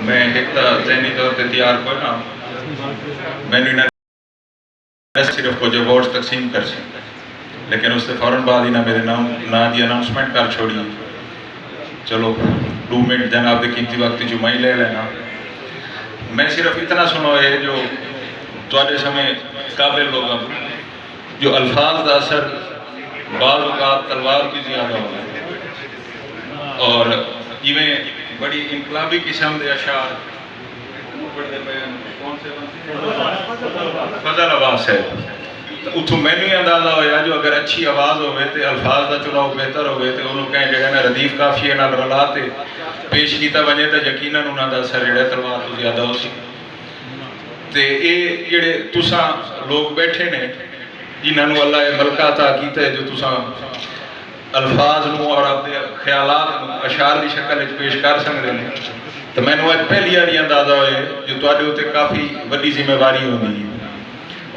میں ایک ذہنی طور پہ تیار کو نا میں نے صرف کچھ ایوارڈز تقسیم کر سکتا لیکن اس سے فوراً بعد ہی نہ میرے نام دی اناؤنسمنٹ کر چھوڑی. چلو 2 منٹ جناب دے قیمتی وقت جو میں لے لینا. میں صرف اتنا سنو ہے جو تواڈے سمے قابل لوگوں جو الفاظ دا اثر بعض اوقات تلوار کی زیادہ ہوتا ہے اور جویں بڑی انقلابی قسم دے اشعار پڑھتے پے کون سے فضل عباس ہے اتوں مینوں ہی اندازہ ہویا جو اگر اچھی آواز ہوئے تے الفاظ دا چناؤ بہتر ہوئے تے انہوں کہیں جگہ نا ردیف قافیے نال رلا تے پیش کیتا بنے تے یقیناً انہاں دا اثر جڑا تلوار تو زیادہ ہو سی. تے اے جڑے تساں لوگ بیٹھے نے جنہاں نوں اللہ اے ملکہ عطا کیتا ہے جو تساں الفاظ نوں اور اپنے خیالات نوں اشعار دی شکل وچ پیش کر سکدے نے تو مینوں اج پہلی باری اندازہ ہوئے جو تواڈے اوتے کافی وڈی ذمہ داری ہوندی ہے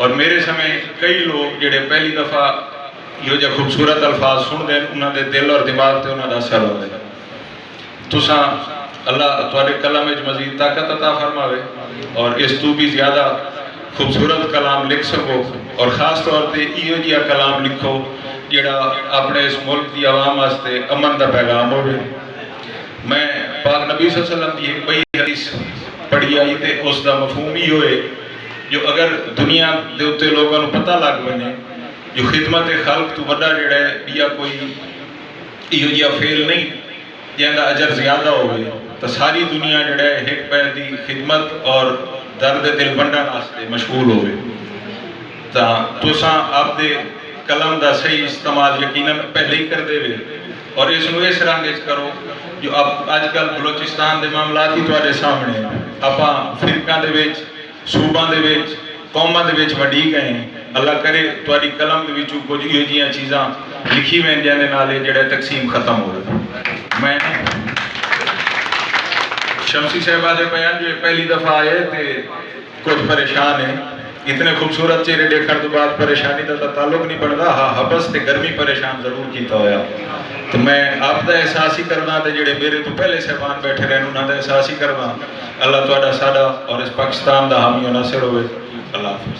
اور میرے سمے کئی لوگ جڑے پہلی دفعہ یہ جو خوبصورت الفاظ سن دیں انہاں دے دل اور دماغ تے انہاں دا اثر ہوندے نے. تساں اللہ تواڈے کلام وچ مزید طاقت عطا فرماوے اور اس تو بھی زیادہ خوبصورت کلام لکھ سکو اور خاص طور پہ ایو جہا کلام لکھو جڑا اپنے اس ملک دی عوام واسطے امن دا پیغام ہوے. میں پاک نبی صلی اللہ علیہ وسلم دی ایک بڑی حدیث پڑھی آئی تے اس دا مفہوم ہی ہوئے جو اگر دنیا دے اوتے لوگوں کو پتہ لگ بنے جو خدمت خلق تو بڑا جڑا ہے یا کوئی ایو جہا فعل نہیں جہاں اجر زیادہ ہوئے تو ساری دنیا جڑا ہے ایک پیر دی خدمت اور درد دل ونڈن واسطے مشغول ہوئے. تا تساں آپ دے کلام دا صحیح استعمال یقیناً پہلے ہی کر دے وے اور اس نو اس رنگ وچ کرو جو اج کل بلوچستان دے معاملات ہی تواڈے سامنے اپاں فرقاں دے وچ صوباں دے وچ قوماں دے وچ وڈی گئے ہیں. اللہ کرے تواڈی قلم دے وچوں کچھ ایہو جیاں چیزاں لکھی وین جہاں دے نال جڑا تقسیم ختم ہو رہا. میں شمسی صاحبہ دے بیان جو پہلی دفعہ آئے تے کچھ پریشان ہیں اتنے خوبصورت چہرے دیکھنے تو بعد پریشانی کا تعلق نہیں بنتا. ہاں حبس تے گرمی پریشان ضرور کیتا ہویا تو میں آپ دا احساس ہی کرنا تے جڑے میرے تو پہلے صاحبان بیٹھے رہن انہاں دا احساس ہی کرنا. اللہ تواڈا ساڈا اور اس پاکستان دا حامی و ناصر ہوئے. اللہ حافظ.